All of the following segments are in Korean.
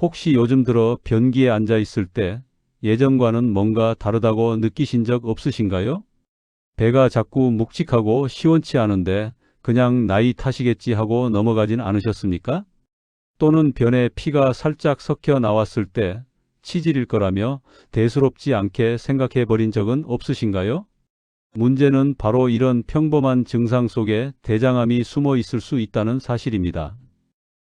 혹시 요즘 들어 변기에 앉아 있을 때 예전과는 뭔가 다르다고 느끼신 적 없으신가요? 배가 자꾸 묵직하고 시원치 않은데 그냥 나이 탓이겠지 하고 넘어가진 않으셨습니까? 또는 변에 피가 살짝 섞여 나왔을 때 치질일 거라며 대수롭지 않게 생각해 버린 적은 없으신가요? 문제는 바로 이런 평범한 증상 속에 대장암이 숨어 있을 수 있다는 사실입니다.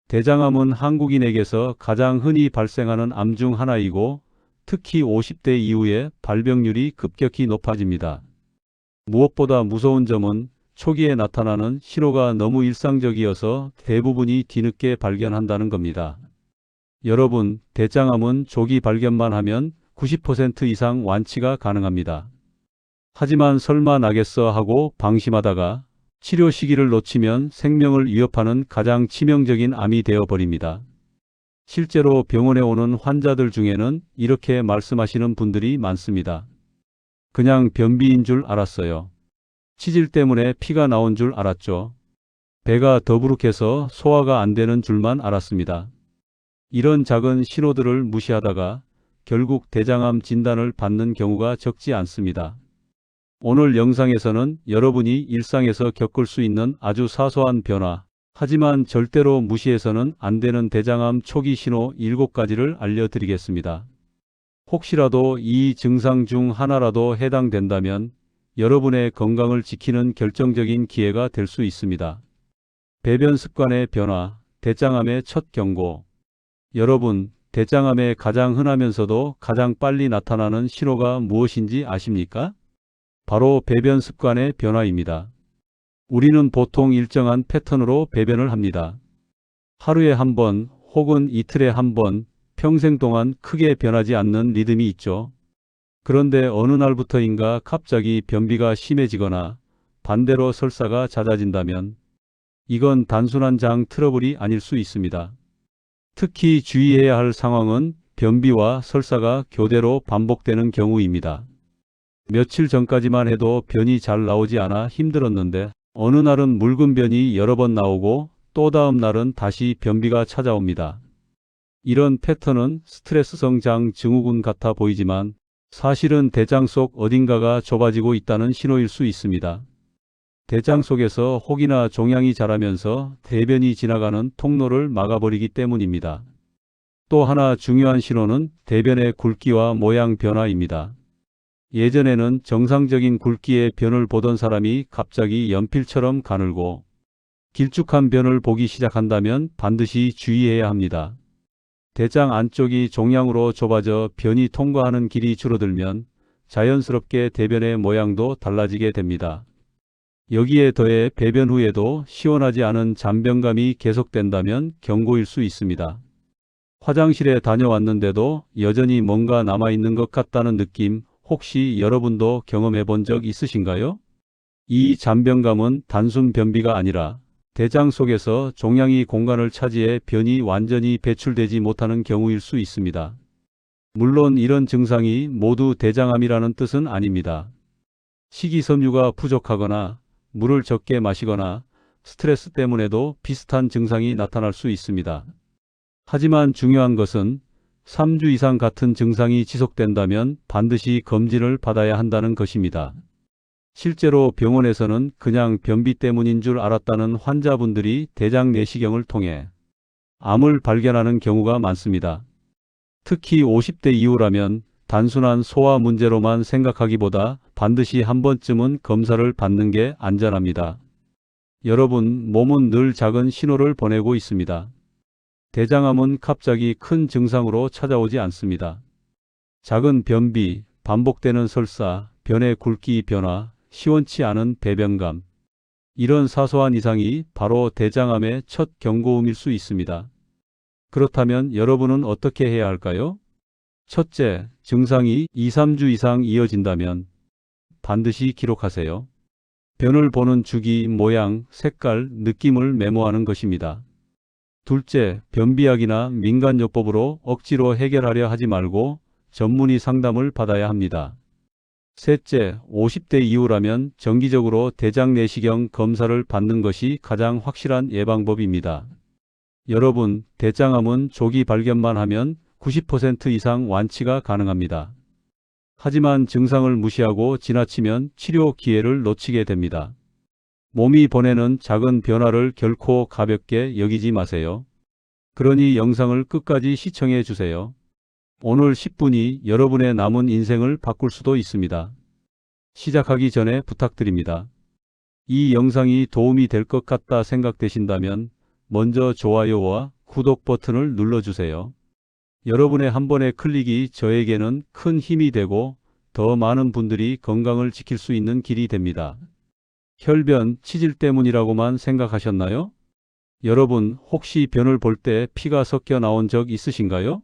대장암은 한국인에게서 가장 흔히 발생하는 암 중 하나이고 특히 50대 이후에 발병률이 급격히 높아집니다. 무엇보다 무서운 점은 초기에 나타나는 신호가 너무 일상적이어서 대부분이 뒤늦게 발견한다는 겁니다. 여러분, 대장암은 조기 발견만 하면 90% 이상 완치가 가능합니다. 하지만 설마 나겠어 하고 방심하다가 치료 시기를 놓치면 생명을 위협하는 가장 치명적인 암이 되어버립니다. 실제로 병원에 오는 환자들 중에는 이렇게 말씀하시는 분들이 많습니다. 그냥 변비인 줄 알았어요. 치질 때문에 피가 나온 줄 알았죠. 배가 더부룩해서 소화가 안 되는 줄만 알았습니다. 이런 작은 신호들을 무시하다가 결국 대장암 진단을 받는 경우가 적지 않습니다. 오늘 영상에서는 여러분이 일상에서 겪을 수 있는 아주 사소한 변화, 하지만 절대로 무시해서는 안 되는 대장암 초기 신호 7가지를 알려드리겠습니다. 혹시라도 이 증상 중 하나라도 해당된다면 여러분의 건강을 지키는 결정적인 기회가 될 수 있습니다. 배변 습관의 변화, 대장암의 첫 경고. 여러분, 대장암의 가장 흔하면서도 가장 빨리 나타나는 신호가 무엇인지 아십니까? 바로 배변 습관의 변화입니다. 우리는 보통 일정한 패턴으로 배변을 합니다. 하루에 한 번 혹은 이틀에 한 번, 평생 동안 크게 변하지 않는 리듬이 있죠. 그런데 어느 날부터인가 갑자기 변비가 심해지거나 반대로 설사가 잦아진다면 이건 단순한 장 트러블이 아닐 수 있습니다. 특히 주의해야 할 상황은 변비와 설사가 교대로 반복되는 경우입니다. 며칠 전까지만 해도 변이 잘 나오지 않아 힘들었는데 어느 날은 묽은 변이 여러 번 나오고 또 다음 날은 다시 변비가 찾아옵니다. 이런 패턴은 스트레스성 장 증후군 같아 보이지만 사실은 대장 속 어딘가가 좁아지고 있다는 신호일 수 있습니다. 대장 속에서 혹이나 종양이 자라면서 대변이 지나가는 통로를 막아버리기 때문입니다. 또 하나 중요한 신호는 대변의 굵기와 모양 변화입니다. 예전에는 정상적인 굵기의 변을 보던 사람이 갑자기 연필처럼 가늘고 길쭉한 변을 보기 시작한다면 반드시 주의해야 합니다. 대장 안쪽이 종양으로 좁아져 변이 통과하는 길이 줄어들면 자연스럽게 대변의 모양도 달라지게 됩니다. 여기에 더해 배변 후에도 시원하지 않은 잔변감이 계속된다면 경고일 수 있습니다. 화장실에 다녀왔는데도 여전히 뭔가 남아있는 것 같다는 느낌, 혹시 여러분도 경험해 본 적 있으신가요? 이 잔변감은 단순 변비가 아니라 대장 속에서 종양이 공간을 차지해 변이 완전히 배출되지 못하는 경우일 수 있습니다. 물론 이런 증상이 모두 대장암이라는 뜻은 아닙니다. 식이섬유가 부족하거나 물을 적게 마시거나 스트레스 때문에도 비슷한 증상이 나타날 수 있습니다. 하지만 중요한 것은 3주 이상 같은 증상이 지속된다면 반드시 검진을 받아야 한다는 것입니다. 실제로 병원에서는 그냥 변비 때문인 줄 알았다는 환자분들이 대장 내시경을 통해 암을 발견하는 경우가 많습니다. 특히 50대 이후라면 단순한 소화 문제로만 생각하기보다 반드시 한 번쯤은 검사를 받는 게 안전합니다. 여러분, 몸은 늘 작은 신호를 보내고 있습니다. 대장암은 갑자기 큰 증상으로 찾아오지 않습니다. 작은 변비, 반복되는 설사, 변의 굵기 변화, 시원치 않은 배변감, 이런 사소한 이상이 바로 대장암의 첫 경고음일 수 있습니다. 그렇다면 여러분은 어떻게 해야 할까요? 첫째, 증상이 2-3주 이상 이어진다면 반드시 기록하세요. 변을 보는 주기, 모양, 색깔, 느낌을 메모하는 것입니다. 둘째, 변비약이나 민간요법으로 억지로 해결하려 하지 말고 전문의 상담을 받아야 합니다. 셋째, 50대 이후라면 정기적으로 대장 내시경 검사를 받는 것이 가장 확실한 예방법입니다. 여러분, 대장암은 조기 발견만 하면 90% 이상 완치가 가능합니다. 하지만 증상을 무시하고 지나치면 치료 기회를 놓치게 됩니다. 몸이 보내는 작은 변화를 결코 가볍게 여기지 마세요. 그러니 영상을 끝까지 시청해 주세요. 오늘 10분이 여러분의 남은 인생을 바꿀 수도 있습니다. 시작하기 전에 부탁드립니다. 이 영상이 도움이 될 것 같다 생각되신다면 먼저 좋아요와 구독 버튼을 눌러주세요. 여러분의 한 번의 클릭이 저에게는 큰 힘이 되고 더 많은 분들이 건강을 지킬 수 있는 길이 됩니다. 혈변, 치질 때문이라고만 생각하셨나요? 여러분, 혹시 변을 볼 때 피가 섞여 나온 적 있으신가요?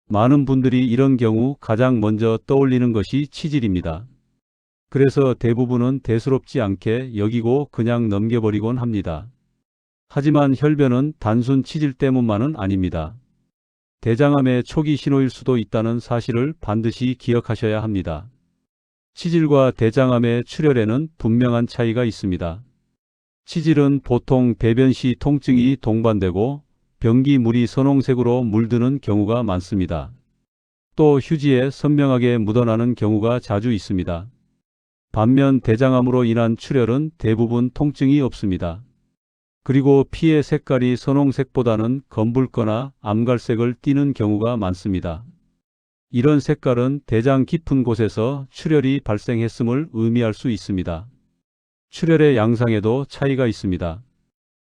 많은 분들이 이런 경우 가장 먼저 떠올리는 것이 치질입니다. 그래서 대부분은 대수롭지 않게 여기고 그냥 넘겨버리곤 합니다. 하지만 혈변은 단순 치질 때문만은 아닙니다. 대장암의 초기 신호일 수도 있다는 사실을 반드시 기억하셔야 합니다. 치질과 대장암의 출혈에는 분명한 차이가 있습니다. 치질은 보통 배변 시 통증이 동반되고 변기물이 선홍색으로 물드는 경우가 많습니다. 또 휴지에 선명하게 묻어나는 경우가 자주 있습니다. 반면 대장암으로 인한 출혈은 대부분 통증이 없습니다. 그리고 피의 색깔이 선홍색보다는 검붉거나 암갈색을 띠는 경우가 많습니다. 이런 색깔은 대장 깊은 곳에서 출혈이 발생했음을 의미할 수 있습니다. 출혈의 양상에도 차이가 있습니다.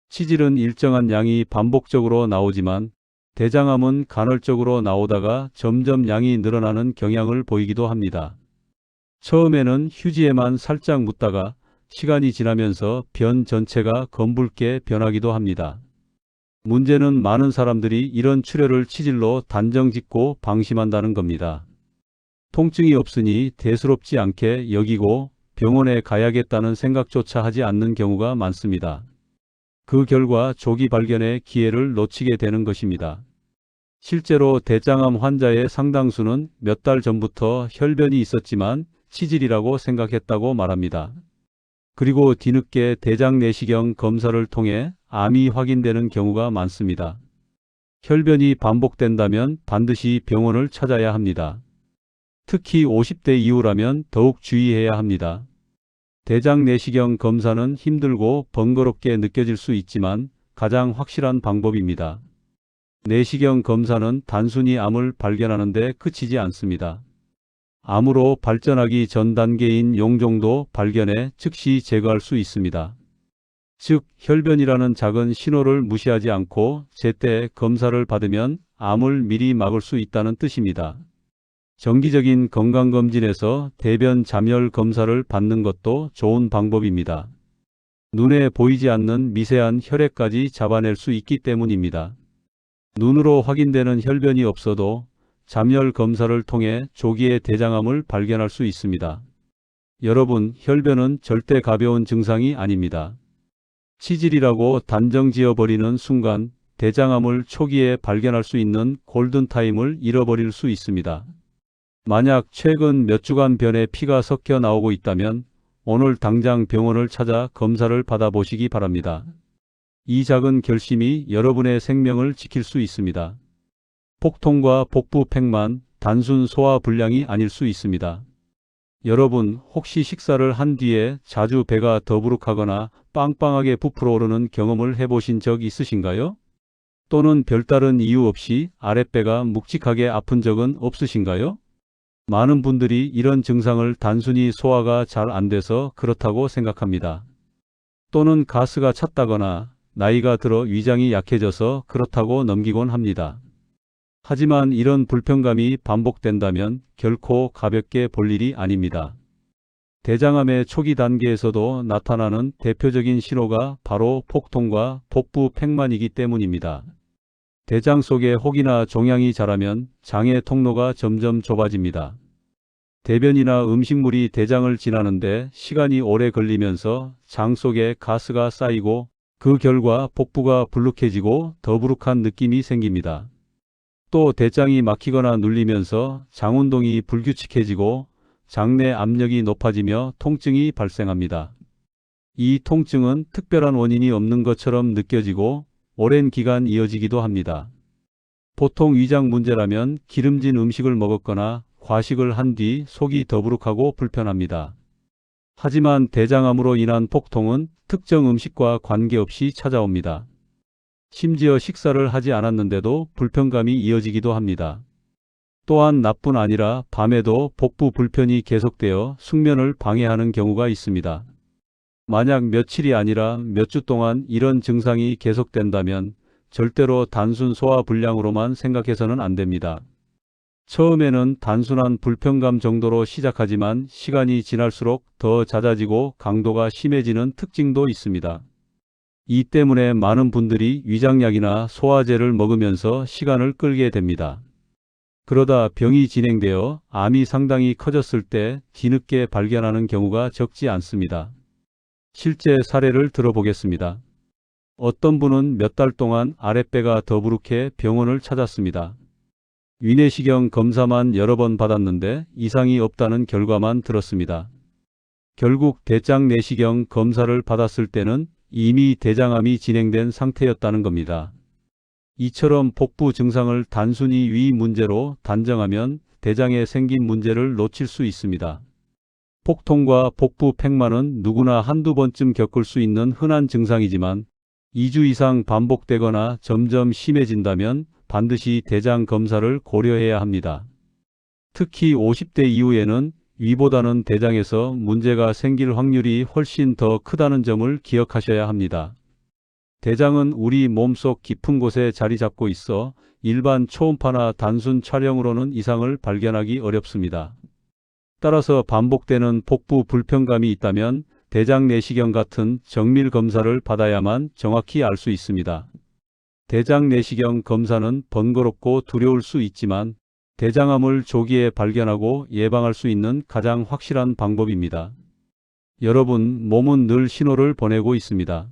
치질은 일정한 양이 반복적으로 나오지만 대장암은 간헐적으로 나오다가 점점 양이 늘어나는 경향을 보이기도 합니다. 처음에는 휴지에만 살짝 묻다가 시간이 지나면서 변 전체가 검붉게 변하기도 합니다. 문제는 많은 사람들이 이런 출혈을 치질로 단정짓고 방심한다는 겁니다. 통증이 없으니 대수롭지 않게 여기고 병원에 가야겠다는 생각조차 하지 않는 경우가 많습니다. 그 결과 조기 발견의 기회를 놓치게 되는 것입니다. 실제로 대장암 환자의 상당수는 몇 달 전부터 혈변이 있었지만 치질이라고 생각했다고 말합니다. 그리고 뒤늦게 대장 내시경 검사를 통해 암이 확인되는 경우가 많습니다. 혈변이 반복된다면 반드시 병원을 찾아야 합니다. 특히 50대 이후라면 더욱 주의해야 합니다. 대장 내시경 검사는 힘들고 번거롭게 느껴질 수 있지만 가장 확실한 방법입니다. 내시경 검사는 단순히 암을 발견하는 데 그치지 않습니다. 암으로 발전하기 전 단계인 용종도 발견해 즉시 제거할 수 있습니다. 즉, 혈변이라는 작은 신호를 무시하지 않고 제때 검사를 받으면 암을 미리 막을 수 있다는 뜻입니다. 정기적인 건강검진에서 대변 잠열 검사를 받는 것도 좋은 방법입니다. 눈에 보이지 않는 미세한 혈액까지 잡아낼 수 있기 때문입니다. 눈으로 확인되는 혈변이 없어도 잠열 검사를 통해 조기에 대장암을 발견할 수 있습니다. 여러분, 혈변은 절대 가벼운 증상이 아닙니다. 치질이라고 단정 지어버리는 순간 대장암을 초기에 발견할 수 있는 골든타임을 잃어버릴 수 있습니다. 만약 최근 몇 주간 변에 피가 섞여 나오고 있다면 오늘 당장 병원을 찾아 검사를 받아보시기 바랍니다. 이 작은 결심이 여러분의 생명을 지킬 수 있습니다. 복통과 복부 팽만, 단순 소화 불량이 아닐 수 있습니다. 여러분, 혹시 식사를 한 뒤에 자주 배가 더부룩하거나 빵빵하게 부풀어 오르는 경험을 해보신 적 있으신가요? 또는 별다른 이유 없이 아랫배가 묵직하게 아픈 적은 없으신가요? 많은 분들이 이런 증상을 단순히 소화가 잘 안 돼서 그렇다고 생각합니다. 또는 가스가 찼다거나 나이가 들어 위장이 약해져서 그렇다고 넘기곤 합니다. 하지만 이런 불편감이 반복된다면 결코 가볍게 볼 일이 아닙니다. 대장암의 초기 단계에서도 나타나는 대표적인 신호가 바로 복통과 복부 팽만이기 때문입니다. 대장 속에 혹이나 종양이 자라면 장의 통로가 점점 좁아집니다. 대변이나 음식물이 대장을 지나는데 시간이 오래 걸리면서 장 속에 가스가 쌓이고 그 결과 복부가 불룩해지고 더부룩한 느낌이 생깁니다. 또 대장이 막히거나 눌리면서 장운동이 불규칙해지고 장내 압력이 높아지며 통증이 발생합니다. 이 통증은 특별한 원인이 없는 것처럼 느껴지고 오랜 기간 이어지기도 합니다. 보통 위장 문제라면 기름진 음식을 먹었거나 과식을 한 뒤 속이 더부룩하고 불편합니다. 하지만 대장암으로 인한 폭통은 특정 음식과 관계없이 찾아옵니다. 심지어 식사를 하지 않았는데도 불편감이 이어지기도 합니다. 또한 나뿐 아니라 밤에도 복부 불편이 계속되어 숙면을 방해하는 경우가 있습니다. 만약 며칠이 아니라 몇 주 동안 이런 증상이 계속된다면 절대로 단순 소화불량으로만 생각해서는 안 됩니다. 처음에는 단순한 불편감 정도로 시작하지만 시간이 지날수록 더 잦아지고 강도가 심해지는 특징도 있습니다. 이 때문에 많은 분들이 위장약이나 소화제를 먹으면서 시간을 끌게 됩니다. 그러다 병이 진행되어 암이 상당히 커졌을 때 뒤늦게 발견하는 경우가 적지 않습니다. 실제 사례를 들어보겠습니다. 어떤 분은 몇 달 동안 아랫배가 더부룩해 병원을 찾았습니다. 위내시경 검사만 여러 번 받았는데 이상이 없다는 결과만 들었습니다. 결국 대장 내시경 검사를 받았을 때는 이미 대장암이 진행된 상태였다는 겁니다. 이처럼 복부 증상을 단순히 위 문제로 단정하면 대장에 생긴 문제를 놓칠 수 있습니다. 복통과 복부 팽만은 누구나 한두 번쯤 겪을 수 있는 흔한 증상이지만 2주 이상 반복되거나 점점 심해진다면 반드시 대장 검사를 고려해야 합니다. 특히 50대 이후에는 위보다는 대장에서 문제가 생길 확률이 훨씬 더 크다는 점을 기억하셔야 합니다. 대장은 우리 몸속 깊은 곳에 자리 잡고 있어 일반 초음파나 단순 촬영으로는 이상을 발견하기 어렵습니다. 따라서 반복되는 복부 불편감이 있다면 대장 내시경 같은 정밀 검사를 받아야만 정확히 알 수 있습니다. 대장 내시경 검사는 번거롭고 두려울 수 있지만 대장암을 조기에 발견하고 예방할 수 있는 가장 확실한 방법입니다. 여러분, 몸은 늘 신호를 보내고 있습니다.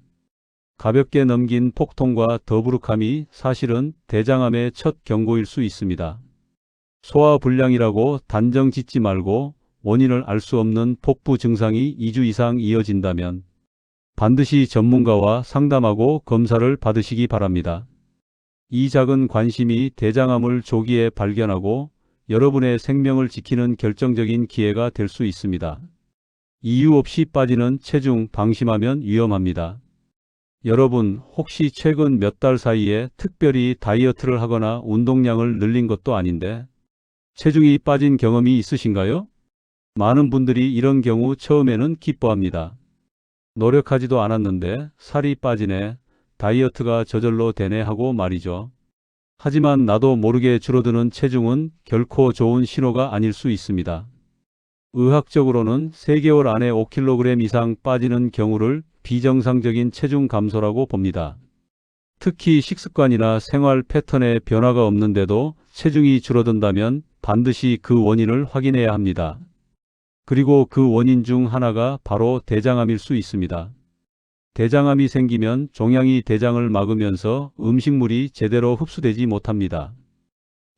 가볍게 넘긴 폭통과 더부룩함이 사실은 대장암의 첫 경고일 수 있습니다. 소화불량이라고 단정 짓지 말고 원인을 알 수 없는 복부 증상이 2주 이상 이어진다면 반드시 전문가와 상담하고 검사를 받으시기 바랍니다. 이 작은 관심이 대장암을 조기에 발견하고 여러분의 생명을 지키는 결정적인 기회가 될 수 있습니다. 이유 없이 빠지는 체중 방심하면 위험합니다. 여러분, 혹시 최근 몇 달 사이에 특별히 다이어트를 하거나 운동량을 늘린 것도 아닌데 체중이 빠진 경험이 있으신가요? 많은 분들이 이런 경우 처음에는 기뻐합니다. 노력하지도 않았는데 살이 빠지네, 다이어트가 저절로 되네 하고 말이죠. 하지만 나도 모르게 줄어드는 체중은 결코 좋은 신호가 아닐 수 있습니다. 의학적으로는 3개월 안에 5kg 이상 빠지는 경우를 비정상적인 체중 감소라고 봅니다. 특히 식습관이나 생활 패턴에 변화가 없는데도 체중이 줄어든다면 반드시 그 원인을 확인해야 합니다. 그리고 그 원인 중 하나가 바로 대장암일 수 있습니다. 대장암이 생기면 종양이 대장을 막으면서 음식물이 제대로 흡수되지 못합니다.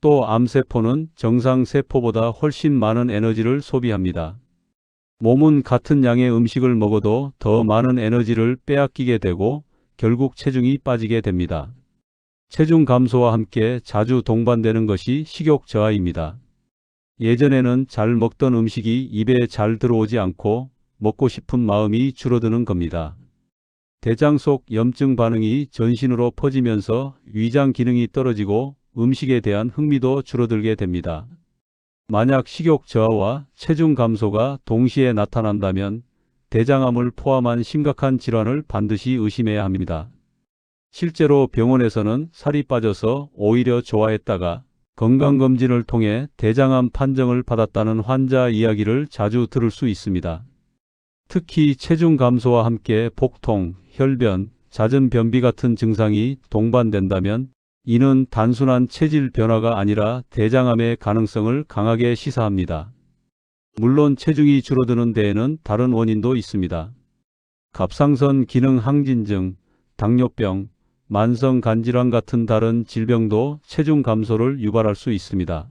또 암세포는 정상세포보다 훨씬 많은 에너지를 소비합니다. 몸은 같은 양의 음식을 먹어도 더 많은 에너지를 빼앗기게 되고 결국 체중이 빠지게 됩니다. 체중 감소와 함께 자주 동반되는 것이 식욕 저하입니다. 예전에는 잘 먹던 음식이 입에 잘 들어오지 않고 먹고 싶은 마음이 줄어드는 겁니다. 대장 속 염증 반응이 전신으로 퍼지면서 위장 기능이 떨어지고 음식에 대한 흥미도 줄어들게 됩니다. 만약 식욕 저하와 체중 감소가 동시에 나타난다면 대장암을 포함한 심각한 질환을 반드시 의심해야 합니다. 실제로 병원에서는 살이 빠져서 오히려 좋아했다가 건강검진을 통해 대장암 판정을 받았다는 환자 이야기를 자주 들을 수 있습니다. 특히 체중 감소와 함께 복통, 혈변, 잦은 변비 같은 증상이 동반된다면 이는 단순한 체질 변화가 아니라 대장암의 가능성을 강하게 시사합니다. 물론 체중이 줄어드는 데에는 다른 원인도 있습니다. 갑상선 기능 항진증, 당뇨병, 만성 간질환 같은 다른 질병도 체중 감소를 유발할 수 있습니다.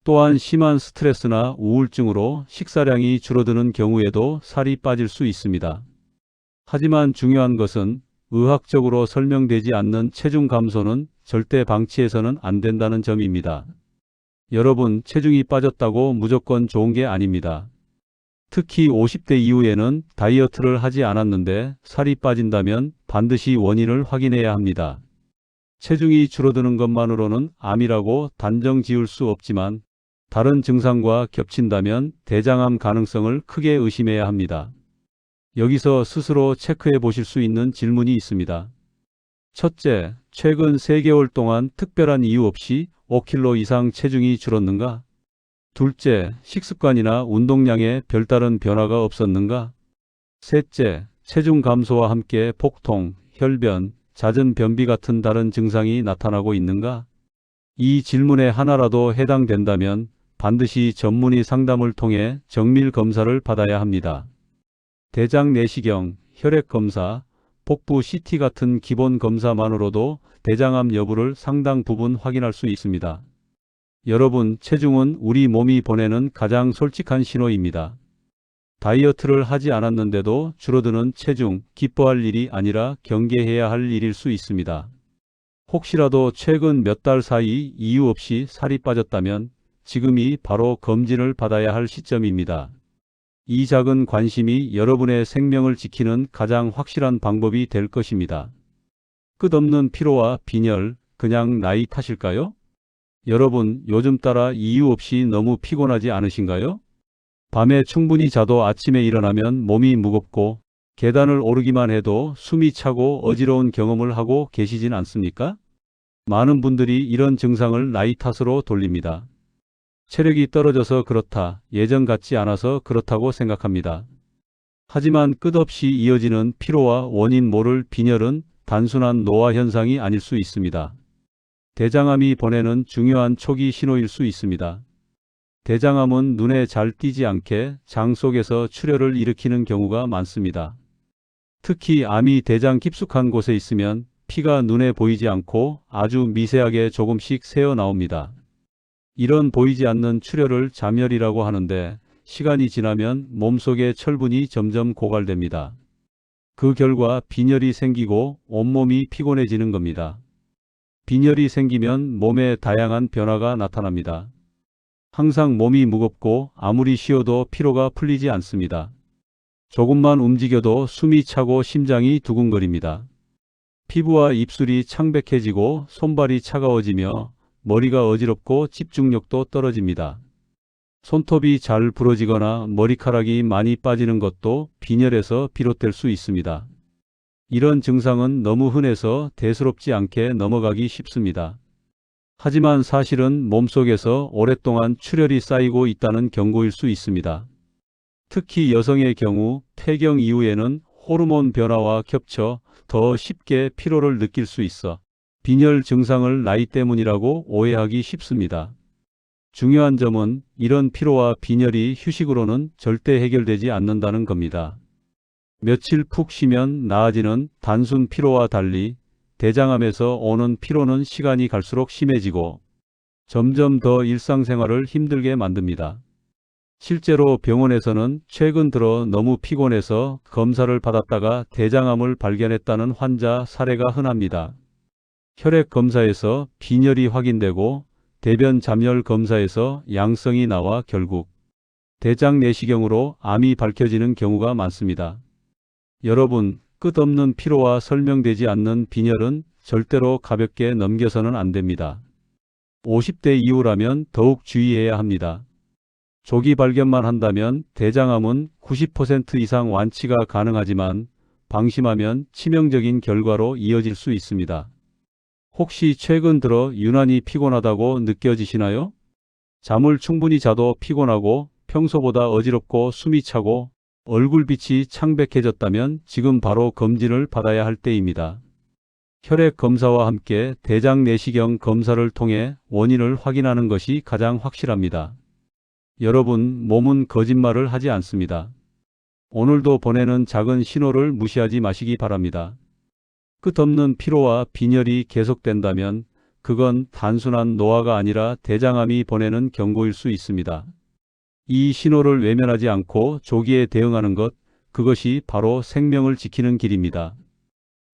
또한 심한 스트레스나 우울증으로 식사량이 줄어드는 경우에도 살이 빠질 수 있습니다. 하지만 중요한 것은 의학적으로 설명되지 않는 체중 감소는 절대 방치해서는 안 된다는 점입니다. 여러분, 체중이 빠졌다고 무조건 좋은 게 아닙니다. 특히 50대 이후에는 다이어트를 하지 않았는데 살이 빠진다면 반드시 원인을 확인해야 합니다. 체중이 줄어드는 것만으로는 암이라고 단정 지을 수 없지만 다른 증상과 겹친다면 대장암 가능성을 크게 의심해야 합니다. 여기서 스스로 체크해 보실 수 있는 질문이 있습니다. 첫째, 최근 3개월 동안 특별한 이유 없이 5kg 이상 체중이 줄었는가? 둘째, 식습관이나 운동량에 별다른 변화가 없었는가? 셋째, 체중 감소와 함께 복통, 혈변, 잦은 변비 같은 다른 증상이 나타나고 있는가? 이 질문에 하나라도 해당된다면 반드시 전문의 상담을 통해 정밀 검사를 받아야 합니다. 대장 내시경, 혈액 검사, 복부 CT 같은 기본 검사만으로도 대장암 여부를 상당 부분 확인할 수 있습니다. 여러분, 체중은 우리 몸이 보내는 가장 솔직한 신호입니다. 다이어트를 하지 않았는데도 줄어드는 체중, 기뻐할 일이 아니라 경계해야 할 일일 수 있습니다. 혹시라도 최근 몇 달 사이 이유 없이 살이 빠졌다면 지금이 바로 검진을 받아야 할 시점입니다. 이 작은 관심이 여러분의 생명을 지키는 가장 확실한 방법이 될 것입니다. 끝없는 피로와 빈혈, 그냥 나이 탓일까요? 여러분, 요즘 따라 이유 없이 너무 피곤하지 않으신가요? 밤에 충분히 자도 아침에 일어나면 몸이 무겁고 계단을 오르기만 해도 숨이 차고 어지러운 경험을 하고 계시진 않습니까? 많은 분들이 이런 증상을 나이 탓으로 돌립니다. 체력이 떨어져서 그렇다, 예전 같지 않아서 그렇다고 생각합니다. 하지만 끝없이 이어지는 피로와 원인 모를 빈혈은 단순한 노화 현상이 아닐 수 있습니다. 대장암이 보내는 중요한 초기 신호일 수 있습니다. 대장암은 눈에 잘 띄지 않게 장 속에서 출혈을 일으키는 경우가 많습니다. 특히 암이 대장 깊숙한 곳에 있으면 피가 눈에 보이지 않고 아주 미세하게 조금씩 새어 나옵니다. 이런 보이지 않는 출혈을 잠열이라고 하는데 시간이 지나면 몸속의 철분이 점점 고갈됩니다. 그 결과 빈혈이 생기고 온몸이 피곤해지는 겁니다. 빈혈이 생기면 몸에 다양한 변화가 나타납니다. 항상 몸이 무겁고 아무리 쉬어도 피로가 풀리지 않습니다. 조금만 움직여도 숨이 차고 심장이 두근거립니다. 피부와 입술이 창백해지고 손발이 차가워지며 머리가 어지럽고 집중력도 떨어집니다. 손톱이 잘 부러지거나 머리카락이 많이 빠지는 것도 빈혈에서 비롯될 수 있습니다. 이런 증상은 너무 흔해서 대수롭지 않게 넘어가기 쉽습니다. 하지만 사실은 몸속에서 오랫동안 출혈이 쌓이고 있다는 경고일 수 있습니다. 특히 여성의 경우 폐경 이후에는 호르몬 변화와 겹쳐 더 쉽게 피로를 느낄 수 있어 빈혈 증상을 나이 때문이라고 오해하기 쉽습니다. 중요한 점은 이런 피로와 빈혈이 휴식으로는 절대 해결되지 않는다는 겁니다. 며칠 푹 쉬면 나아지는 단순 피로와 달리 대장암에서 오는 피로는 시간이 갈수록 심해지고 점점 더 일상생활을 힘들게 만듭니다. 실제로 병원에서는 최근 들어 너무 피곤해서 검사를 받았다가 대장암을 발견했다는 환자 사례가 흔합니다. 혈액 검사에서 빈혈이 확인되고 대변 잠열 검사에서 양성이 나와 결국 대장 내시경으로 암이 밝혀지는 경우가 많습니다. 여러분, 끝없는 피로와 설명되지 않는 빈혈은 절대로 가볍게 넘겨서는 안 됩니다. 50대 이후라면 더욱 주의해야 합니다. 조기 발견만 한다면 대장암은 90% 이상 완치가 가능하지만 방심하면 치명적인 결과로 이어질 수 있습니다. 혹시 최근 들어 유난히 피곤하다고 느껴지시나요? 잠을 충분히 자도 피곤하고 평소보다 어지럽고 숨이 차고 얼굴빛이 창백해졌다면 지금 바로 검진을 받아야 할 때입니다. 혈액 검사와 함께 대장 내시경 검사를 통해 원인을 확인하는 것이 가장 확실합니다. 여러분, 몸은 거짓말을 하지 않습니다. 오늘도 보내는 작은 신호를 무시하지 마시기 바랍니다. 끝없는 피로와 빈혈이 계속된다면 그건 단순한 노화가 아니라 대장암이 보내는 경고일 수 있습니다. 이 신호를 외면하지 않고 조기에 대응하는 것, 그것이 바로 생명을 지키는 길입니다.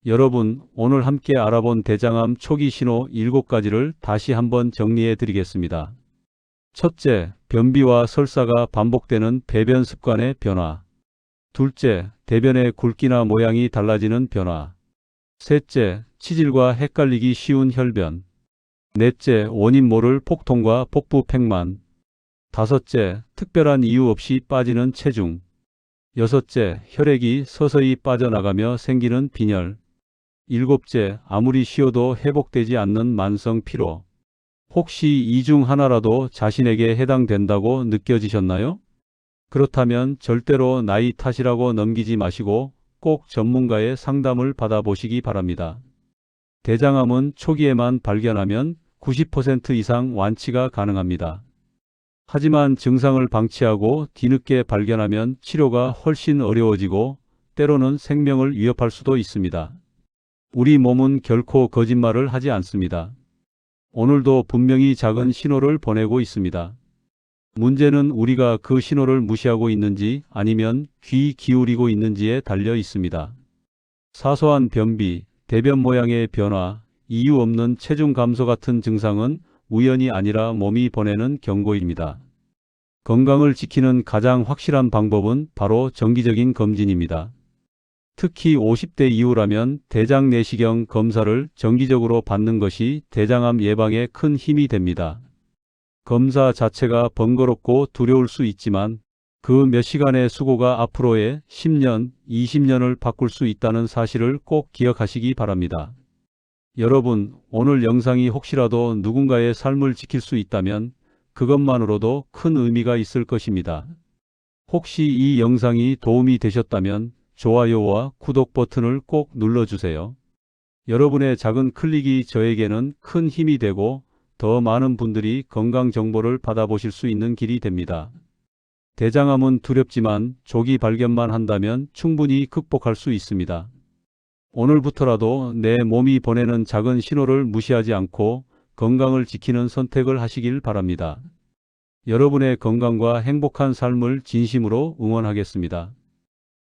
여러분, 오늘 함께 알아본 대장암 초기 신호 7가지를 다시 한번 정리해 드리겠습니다. 첫째, 변비와 설사가 반복되는 배변 습관의 변화. 둘째, 대변의 굵기나 모양이 달라지는 변화. 셋째, 치질과 헷갈리기 쉬운 혈변. 넷째, 원인 모를 폭통과 복부 팽만. 다섯째, 특별한 이유 없이 빠지는 체중. 여섯째, 혈액이 서서히 빠져나가며 생기는 빈혈. 일곱째, 아무리 쉬어도 회복되지 않는 만성 피로. 혹시 이 중 하나라도 자신에게 해당된다고 느껴지셨나요? 그렇다면 절대로 나이 탓이라고 넘기지 마시고 꼭 전문가의 상담을 받아보시기 바랍니다. 대장암은 초기에만 발견하면 90% 이상 완치가 가능합니다. 하지만 증상을 방치하고 뒤늦게 발견하면 치료가 훨씬 어려워지고 때로는 생명을 위협할 수도 있습니다. 우리 몸은 결코 거짓말을 하지 않습니다. 오늘도 분명히 작은 신호를 보내고 있습니다. 문제는 우리가 그 신호를 무시하고 있는지 아니면 귀 기울이고 있는지에 달려 있습니다. 사소한 변비, 대변 모양의 변화, 이유 없는 체중 감소 같은 증상은 우연이 아니라 몸이 보내는 경고입니다. 건강을 지키는 가장 확실한 방법은 바로 정기적인 검진입니다. 특히 50대 이후라면 대장 내시경 검사를 정기적으로 받는 것이 대장암 예방에 큰 힘이 됩니다. 검사 자체가 번거롭고 두려울 수 있지만 그 몇 시간의 수고가 앞으로의 10년, 20년을 바꿀 수 있다는 사실을 꼭 기억하시기 바랍니다. 여러분, 오늘 영상이 혹시라도 누군가의 삶을 지킬 수 있다면 그것만으로도 큰 의미가 있을 것입니다. 혹시 이 영상이 도움이 되셨다면 좋아요와 구독 버튼을 꼭 눌러주세요. 여러분의 작은 클릭이 저에게는 큰 힘이 되고 더 많은 분들이 건강 정보를 받아보실 수 있는 길이 됩니다. 대장암은 두렵지만 조기 발견만 한다면 충분히 극복할 수 있습니다. 오늘부터라도 내 몸이 보내는 작은 신호를 무시하지 않고 건강을 지키는 선택을 하시길 바랍니다. 여러분의 건강과 행복한 삶을 진심으로 응원하겠습니다.